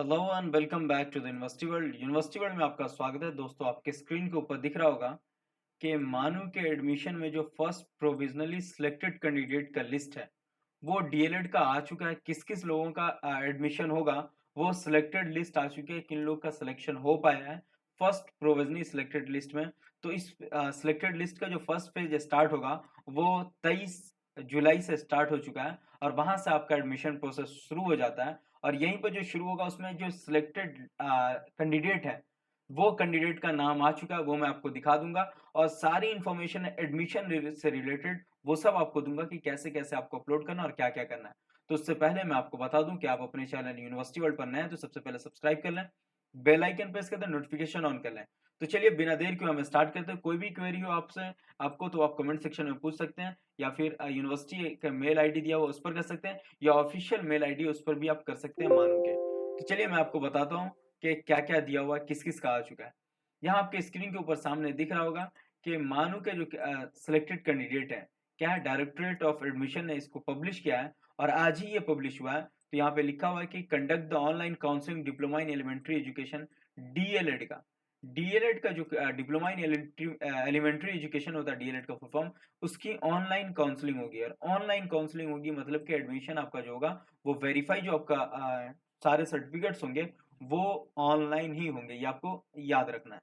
Hello and welcome back to the university world. University world में आपका स्वागत है। दोस्तों, आपके स्क्रीन के ऊपर दिख रहा होगा कि मानू के एडमिशन में जो फर्स्ट प्रोविजनली सिलेक्टेड कैंडिडेट का लिस्ट है वो डीएलएड का आ चुका है। किस किस लोगों का एडमिशन होगा वो सिलेक्टेड लिस्ट आ चुकी है। किन लोग का सिलेक्शन हो पाया है फर्स्ट प्रोविजनली सिलेक्टेड लिस्ट में। तो इस सिलेक्टेड लिस्ट का जो फर्स्ट पेज स्टार्ट होगा वो 23 जुलाई से स्टार्ट हो चुका है और वहां से आपका एडमिशन प्रोसेस शुरू हो जाता है। और यहीं पर जो शुरू होगा उसमें जो सिलेक्टेड कैंडिडेट है वो कैंडिडेट का नाम आ चुका है, वो मैं आपको दिखा दूंगा। और सारी इंफॉर्मेशन एडमिशन से रिलेटेड वो सब आपको दूंगा कि कैसे कैसे आपको अपलोड करना और क्या क्या करना है। तो उससे पहले मैं आपको बता दूं कि आप अपने चैनल यूनिवर्सिटी वर्ल्ड पर नए हैं तो सबसे पहले सब्सक्राइब कर लें, बेल आइकन प्रेस कर दें, नोटिफिकेशन ऑन कर लें। तो चलिए बिना देर के हम स्टार्ट करते हैं। कोई भी क्वेरी हो आपसे आपको तो आप कमेंट सेक्शन में पूछ सकते हैं या फिर यूनिवर्सिटी का मेल आईडी दिया हुआ उस पर कर सकते हैं या ऑफिशियल मेल आईडी उस पर भी आप कर सकते हैं मानू के। तो चलिए मैं आपको बताता हूँ कि क्या क्या दिया हुआ है, किस किस का आ चुका है। यहाँ आपके स्क्रीन के ऊपर सामने दिख रहा होगा कि मानू के जो सिलेक्टेड कैंडिडेट है क्या है, डायरेक्टरेट ऑफ एडमिशन ने इसको पब्लिश किया है और आज ही ये पब्लिश हुआ है। तो यहाँ पे लिखा हुआ है कि conduct the online counselling diploma in elementary education DElEd का। डीएलएड का जो डिप्लोमा इन एलिमेंट्री एजुकेशन होता है, डीएलएड का फुल फॉर्म, उसकी ऑनलाइन काउंसलिंग होगी। और ऑनलाइन काउंसलिंग होगी मतलब कि एडमिशन आपका जो होगा वो वेरीफाई, जो आपका सारे सर्टिफिकेट्स होंगे वो ऑनलाइन ही होंगे, ये आपको याद रखना है।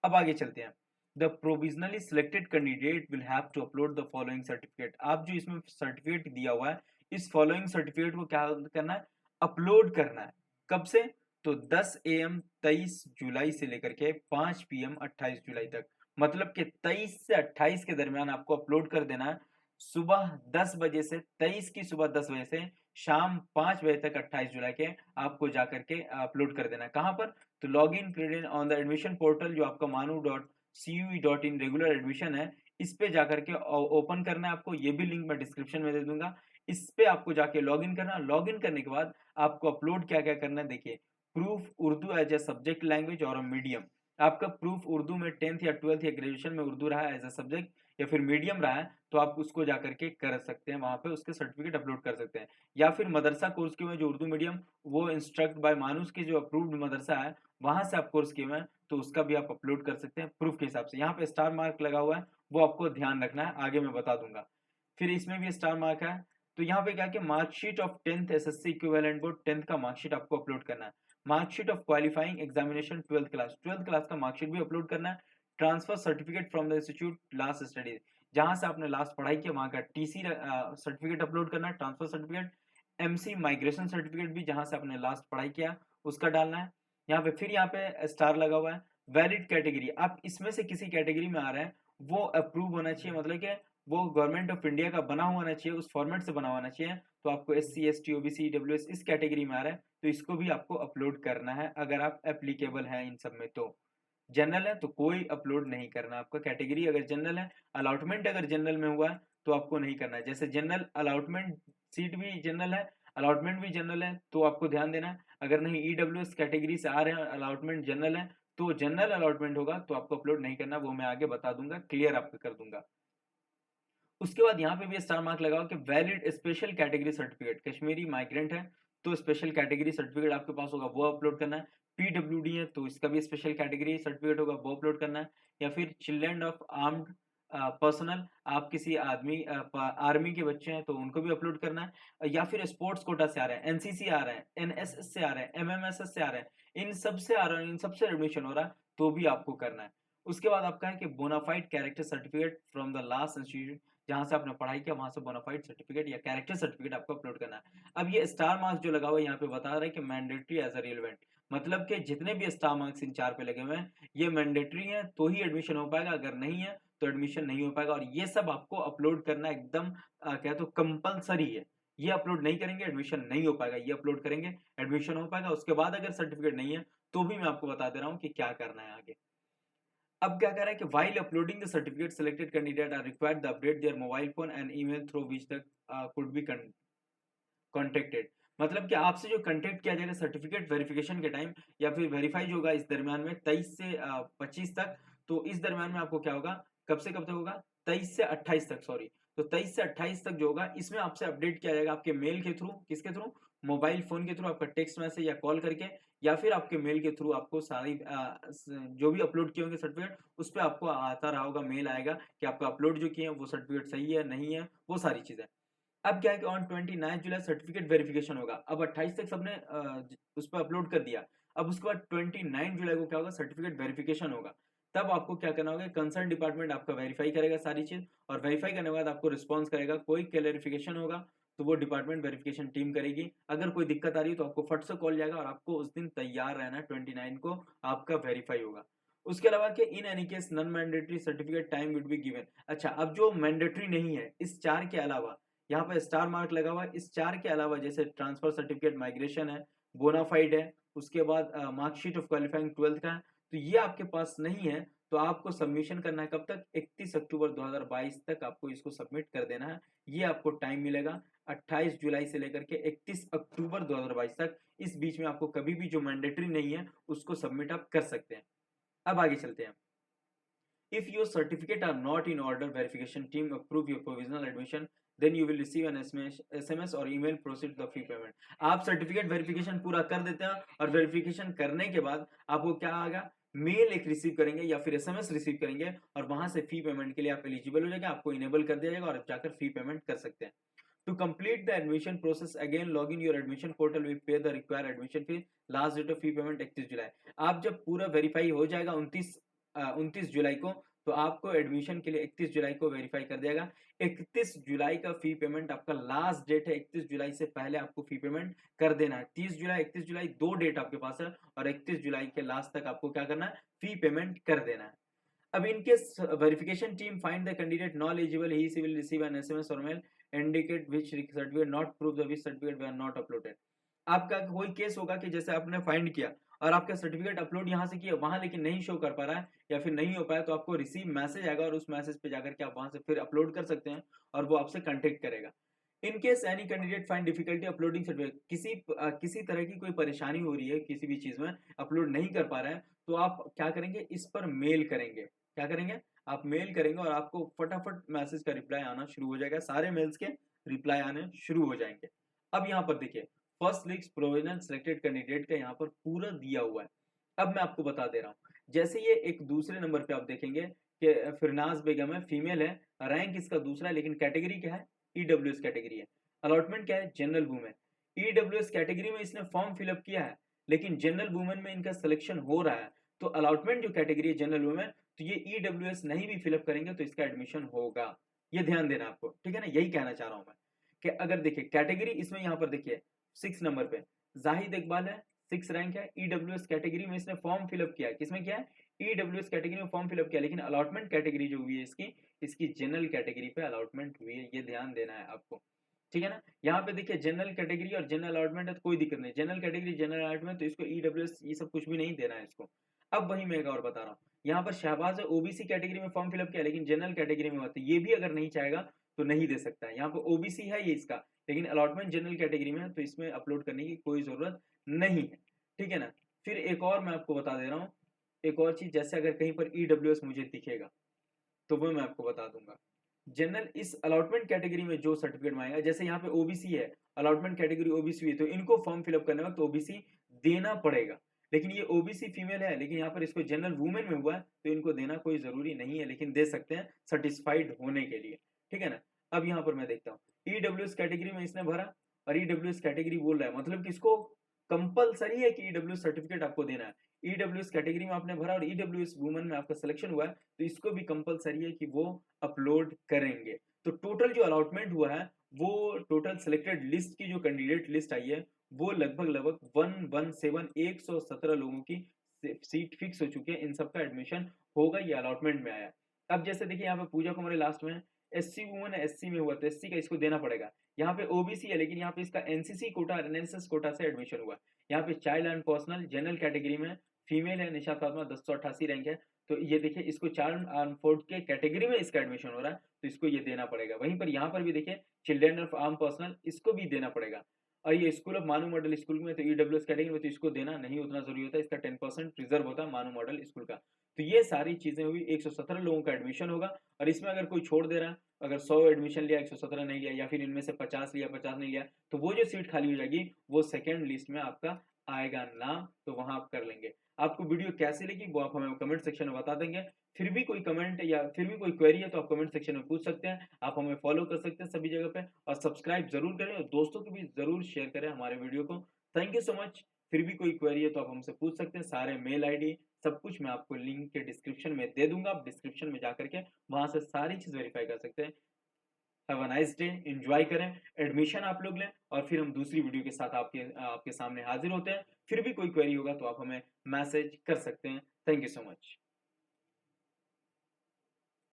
अब आगे चलते हैं। The provisionally selected candidate will have to upload the following certificate. आप जो इसमें सर्टिफिकेट दिया हुआ है इस फॉलोइंग सर्टिफिकेट को क्या करना है, अपलोड करना है। कब से? तो 10 AM 23 जुलाई से लेकर के 5 PM 28 जुलाई तक, मतलब कि 23 से 28 के दरमियान आपको अपलोड कर देना है। सुबह 10 बजे से 23 की सुबह 10 बजे से शाम 5 बजे तक 28 जुलाई के आपको जाकर के अपलोड कर देना है। कहां पर? तो log in credential on the admission portal जो आपका manu.cu.in रेगुलर एडमिशन है, इस पे जाकर के ओपन करना है आपको। ये भी लिंक मैं डिस्क्रिप्शन में दे दूंगा। इस पे आपको जाके लॉग इन करना है। लॉग इन करने के बाद आपको अपलोड क्या क्या करना है, देखिए। Proof Urdu as a subject language और मीडियम। आपका प्रूफ उर्दू में 10th या 12th या ग्रेजुएशन में उर्दू रहा है एज ए सब्जेक्ट या फिर मीडियम रहा है तो आप उसको जाकर के कर सकते हैं, वहां पे उसके सर्टिफिकेट अपलोड कर सकते हैं। या फिर मदरसा कोर्स के में जो उर्दू मीडियम वो इंस्ट्रक्ट बाय मानुस की जो अप्रूव्ड मदरसा है वहां से आप कोर्स किए हुए हैं तो उसका भी आप अपलोड कर सकते हैं प्रूफ के हिसाब से। यहाँ पे स्टार मार्क लगा हुआ है वो आपको ध्यान रखना है, आगे मैं बता दूंगा। फिर इसमें भी स्टार मार्क है। तो यहाँ पे क्या कि marksheet of 10th SSC equivalent board 10th का मार्कशीट आपको अपलोड करना है। Marksheet of qualifying examination 12th class का मार्कशीट भी अपलोड करना है। Transfer certificate from the institute last study, जहां से आपने लास्ट पढ़ाई किया वहां का टीसी सर्टिफिकेट अपलोड करना है, transfer certificate. MC migration certificate भी जहां से आपने लास्ट पढ़ाई किया उसका डालना है। यहाँ पे फिर यहाँ पे स्टार लगा हुआ है। वैलिड कैटेगरी, आप इसमें से किसी कैटेगरी में आ रहे हैं वो अप्रूव होना चाहिए, मतलब कि वो गवर्नमेंट ऑफ इंडिया का बना हुआ होना चाहिए, उस फॉर्मेट से बना होना चाहिए। तो आपको SC ST OBC EWS इस कैटेगरी में आ रहा है तो इसको भी आपको अपलोड करना है अगर आप एप्लीकेबल हैं इन सब में। तो जनरल है तो कोई अपलोड नहीं करना आपका, कैटेगरी अगर जनरल है, अलॉटमेंट अगर जनरल में हुआ है तो आपको नहीं करना है। जैसे जनरल अलॉटमेंट सीट भी जनरल है, अलॉटमेंट भी जनरल है तो आपको ध्यान देना है। अगर नहीं EWS कैटेगरी से आ रहे हैं, अलॉटमेंट जनरल है तो जनरल अलॉटमेंट होगा तो आपको अपलोड नहीं करना, वो मैं आगे बता दूंगा, क्लियर आपको कर दूंगा। उसके बाद यहाँ पे भी स्टार मार्क लगाओ कि valid special category certificate, Kashmiri migrant है तो स्पेशल कैटेगरी सर्टिफिकेट आपके पास होगा वो अपलोड करना है। PWD है तो इसका भी स्पेशल कैटेगरी सर्टिफिकेट होगा वो अपलोड करना है। या फिर चिल्ड्रन ऑफ आर्म्ड पर्सनल, आप किसी आदमी आर्मी के बच्चे हैं तो उनको भी अपलोड करना है। या फिर स्पोर्ट्स कोटा से आ रहे हैं, NCC आ रहे हैं, NSS से आ रहे हैं, MMSS से आ रहे हैं, इन सब से आ रहे हैं, इन सबसे एडमिशन हो रहा है तो भी आपको करना है। उसके बाद आपका है कि bonafide character certificate from the last institute, जहां से आपने पढ़ाई किया वहां से बोनाफाइड सर्टिफिकेट या कैरेक्टर सर्टिफिकेट आपको अपलोड करना है। अब ये स्टार मार्क्स जो लगा हुआ है यहाँ पे बता रहा है कि मैंडेटरी एज अ रिलेवेंट, मतलब कि जितने भी स्टार मार्क्स इन 4 पे लगे हुए हैं ये मैंडेटरी है तो ही एडमिशन हो पाएगा, अगर नहीं है तो एडमिशन नहीं हो पाएगा। और ये सब आपको अपलोड करना एकदम क्या तो कंपलसरी है। ये अपलोड नहीं करेंगे एडमिशन नहीं हो पाएगा, ये अपलोड करेंगे एडमिशन हो पाएगा। उसके बाद अगर सर्टिफिकेट नहीं है तो भी मैं आपको बता दे रहा हूँ कि क्या करना है आगे। अब क्या कह रहा है कि while uploading the certificate, selected candidate are required to update their mobile phone and email through which the could be contacted। मतलब कि आपसे जो कांटेक्ट किया जाएगा सर्टिफिकेट वेरिफिकेशन के टाइम या फिर वेरीफाई जो होगा इस दरमियान में 23 से 25 तक। तो इस दरमियान में आपको क्या होगा, कब से कब तक होगा, 23 से 28 तक, सॉरी। तो 23 से 28 तक जो होगा इसमें आपसे अपडेट किया जाएगा आपके मेल के थ्रू, किसके थ्रू, मोबाइल फ़ोन के थ्रू आपका टेक्स्ट मैसेज या कॉल करके या फिर आपके मेल के थ्रू आपको सारी जो भी अपलोड किए होंगे सर्टिफ़िकेट उस पे आपको आता रहा होगा, मेल आएगा कि आपका अपलोड जो किए हैं वो सर्टिफ़िकेट सही है, नहीं है, वो सारी चीज़ें। अब क्या है कि ऑन 29 जुलाई सर्टिफिकेट वेरिफिकेशन होगा। अब 28 तक सबने उस पे अपलोड कर दिया। अब उसके बाद 29 जुलाई को क्या होगा सर्टिफिकेट वेरिफिकेशन होगा। तब आपको क्या करना होगा कंसर्न डिपार्टमेंट आपका वेरीफाई करेगा सारी चीज़ और वेरीफाई करने के बाद आपको रिस्पॉन्स करेगा। कोई क्लैरिफिकेशन होगा तो वो डिपार्टमेंट वेरिफिकेशन टीम करेगी। अगर कोई दिक्कत आ रही है तो आपको फट से कॉल जाएगा और आपको उस दिन तैयार रहना है 29 को आपका वेरीफाई होगा। उसके अलावा कि in any case non mandatory certificate time would be given. अच्छा अब जो मैंडेटरी नहीं है इस 4 के अलावा यहाँ पे स्टार मार्क लगा हुआ है। इस 4 के अलावा जैसे ट्रांसफर सर्टिफिकेट, माइग्रेशन है, बोनाफाइड है, उसके बाद मार्कशीट ऑफ क्वालिफाइंग 12th का है। तो ये आपके पास नहीं है तो आपको सबमिशन करना है कब तक 31 अक्टूबर 2022 तक आपको इसको सबमिट कर देना है। ये आपको टाइम मिलेगा 28 जुलाई से लेकर के 31 अक्टूबर 2022 तक। इस बीच में आपको कभी भी जो मैंडेटरी नहीं है उसको सबमिट आप कर सकते हैं। अब आगे चलते हैं। If your certificate are not in order, verification team approve your provisional admission, then you will receive an SMS or email proceed the fee payment. आप सर्टिफिकेट वेरिफिकेशन पूरा कर देते हैं और वेरिफिकेशन करने के बाद आपको क्या आएगा मेल एक रिसीव करेंगे या फिर एसएमएस रिसीव करेंगे और वहां से फी पेमेंट के लिए आप एलिजिबल हो जाएगा, आपको इनेबल कर दिया जाएगा और आप जाकर फी पेमेंट कर सकते हैं। To complete the admission process, again log in your admission portal, we pay the required admission fee. Last date of fee payment 31 जुलाई। आप जब पूरा वेरीफाई हो जाएगा 29 जुलाई को तो आपको एडमिशन के लिए 31 जुलाई को वेरीफाई कर दिया। 31 जुलाई का फी पेमेंट आपका लास्ट डेट है। 31 जुलाई से पहले आपको फी पेमेंट कर देना है। 30 जुलाई 31 जुलाई दो डेट आपके पास है और 31 जुलाई के लास्ट तक आपको क्या करना है फी पेमेंट कर देना है। अब in case verification team find the candidate not eligible, he will receive an SMS or mail indicate which certificate not prove the which certificate were not uploaded। आपका कोई केस होगा कि जैसे आपने फाइंड किया और आपका सर्टिफिकेट अपलोड यहाँ से किया वहां लेकिन नहीं शो कर पा रहा है या फिर नहीं हो पाया तो आपको रिसीव मैसेज आएगा और उस मैसेज पे जाकर के आप वहां से फिर अपलोड कर सकते हैं और वो आपसे कांटेक्ट करेगा। In case any candidate find difficulty uploading certificate, किसी तरह की कोई परेशानी हो रही है किसी भी चीज में अपलोड नहीं कर पा रहे हैं तो आप क्या करेंगे इस पर मेल करेंगे। क्या करेंगे आप मेल करेंगे और आपको फटाफट मैसेज का रिप्लाई आना शुरू हो जाएगा। सारे मेल्स के रिप्लाई आने शुरू हो जाएंगे। अब यहाँ पर देखिए first list provisional selected candidate का यहाँ पर पूरा दिया हुआ है। अब मैं आपको बता दे रहा हूँ जैसे ये एक दूसरे नंबर पे आप देखेंगे कि फिरनाज बेगम है, फीमेल है, रैंक इसका दूसरा है लेकिन कैटेगरी क्या है ईडब्ल्यूएस कैटेगरी है। अलॉटमेंट क्या है जनरल वुमेन। ईडब्ल्यूएस कैटेगरी में इसने फॉर्म फिलअप किया है लेकिन जनरल वुमेन में इनका सिलेक्शन हो रहा है तो अलॉटमेंट जो कैटेगरी है जनरल वुमेन तो ये ईडब्ल्यूएस नहीं भी फिलअप करेंगे तो इसका एडमिशन होगा। ये ध्यान देना आपको, ठीक है ना, यही कहना चाह रहा हूं मैं कि अगर देखिए कैटेगरी इसमें यहाँ पर देखिए 6 नंबर पे जाहिद इकबाल है, 6 रैंक है, ईडब्ल्यूएस कैटेगरी में इसने फॉर्म फिलअप किया है। किसमें किया है ईडब्ल्यूएस कैटेगरी में फॉर्म फिलअप किया लेकिन अलॉटमेंट कैटेगरी जो हुई है इसकी जनरल कैटेगरी पे अलॉटमेंट हुई है। ये ध्यान देना है आपको, ठीक है ना। यहाँ पे देखिए जनरल कैटेगरी और जनरल अलॉटमेंट है तो कोई दिक्कत नहीं, जनरल कैटेगरी जनरल अलॉटमेंट तो इसको ईडब्ल्यूएस ये सब कुछ भी नहीं देना है इसको। अब वही मैं एक और बता रहा हूँ यहाँ पर शहबाज ओबीसी कैटेगरी में फॉर्म फिलअप किया लेकिन जनरल कैटेगरी में हुआ तो ये भी अगर नहीं चाहेगा तो नहीं दे सकता है। यहाँ पर ओबीसी है ये इसका लेकिन अलॉटमेंट जनरल कैटेगरी में है तो इसमें अपलोड करने की कोई जरूरत नहीं है, ठीक है ना। फिर एक और मैं आपको बता दे रहा हूँ एक और चीज, जैसे अगर कहीं पर ईडब्ल्यूएस मुझे दिखेगा तो वो मैं आपको बता दूंगा। जनरल इस अलॉटमेंट कैटेगरी में जो सर्टिफिकेट मांगेगा जैसे यहाँ पे ओबीसी है, अलॉटमेंट कैटेगरी ओबीसी है तो इनको फॉर्म फिलअप करने वक्त ओबीसी देना पड़ेगा। लेकिन ये ओबीसी फीमेल है लेकिन यहाँ पर इसको जनरल वुमेन में हुआ है तो इनको देना कोई जरूरी नहीं है लेकिन दे सकते हैं सेटिस्फाइड होने के लिए, ठीक है ना। अब यहाँ पर मैं देखता हूँ ईडब्ल्यूएस कैटेगरी में इसने भरा और ईडब्ल्यूएस कैटेगरी बोल रहा है मतलब कि इसको कंपलसरी है कि ईडब्ल्यूएस सर्टिफिकेट आपको देना है। ईडब्ल्यूएस कैटेगरी में आपने भरा और ईडब्ल्यूएस वुमेन में आपका सिलेक्शन हुआ है तो इसको भी कंपलसरी है कि वो अपलोड करेंगे। तो टोटल जो अलॉटमेंट हुआ है वो टोटल सिलेक्टेड लिस्ट की जो कैंडिडेट लिस्ट आई है वो लगभग 117 लोगों की सीट फिक्स हो चुकी है। इन सबका एडमिशन होगा, ये अलॉटमेंट में आया। अब जैसे देखिए यहाँ पे पूजा कुमारी लास्ट में एससी वुमेन एससी में हुआ तो एससी का इसको देना पड़ेगा। यहाँ पे ओबीसी है लेकिन यहाँ पे इसका एनसीसी कोटा एनएसएस कोटा से एडमिशन हुआ। यहाँ पे child and personal general category में फीमेल है निशा फातिमा 1088 रैंक है तो ये देखिए इसको चाइल्ड आर्म फोर्स के कैटेगरी में इसका एडमिशन हो रहा है तो इसको ये देना पड़ेगा। वहीं पर यहाँ पर भी देखिए चिल्ड्रन ऑफ आर्म पर्सनल इसको भी देना पड़ेगा। और ये स्कूल ऑफ मानू मॉडल स्कूल में तो ईडब्ल्यूएस कैटेगरी में तो इसको देना नहीं उतना ज़रूरी होता है, इसका 10% रिज़र्व होता है मानू मॉडल स्कूल का। तो ये सारी चीज़ें हुई, 117 लोगों का एडमिशन होगा और इसमें अगर कोई छोड़ दे रहा है, अगर 100 एडमिशन लिया, 117 नहीं लिया या फिर इनमें से 50 लिया, 50 नहीं लिया, तो वो जो सीट खाली हो जाएगी, वो सेकंड लिस्ट में आपका आएगा नाम, तो वहाँ आप कर लेंगे। आपको वीडियो कैसी लगी वो आप हमें कमेंट सेक्शन में बता देंगे। फिर भी कोई कमेंट या फिर भी कोई क्वेरी है तो आप कमेंट सेक्शन में पूछ सकते हैं। आप हमें फॉलो कर सकते हैं सभी जगह पे और सब्सक्राइब ज़रूर करें और दोस्तों को भी ज़रूर शेयर करें हमारे वीडियो को। Thank you so much. फिर भी कोई क्वेरी है तो आप हमसे पूछ सकते हैं। सारे मेल आईडी सब कुछ मैं आपको लिंक के डिस्क्रिप्शन में दे दूँगा। आप डिस्क्रिप्शन में जाकर के वहाँ से सारी चीज़ वेरीफ़ाई कर सकते हैं। Have a nice day, enjoy करें, एडमिशन आप लोग लें और फिर हम दूसरी वीडियो के साथ आपके सामने हाज़िर होते हैं। फिर भी कोई क्वेरी होगा तो आप हमें मैसेज कर सकते हैं। Thank you so much.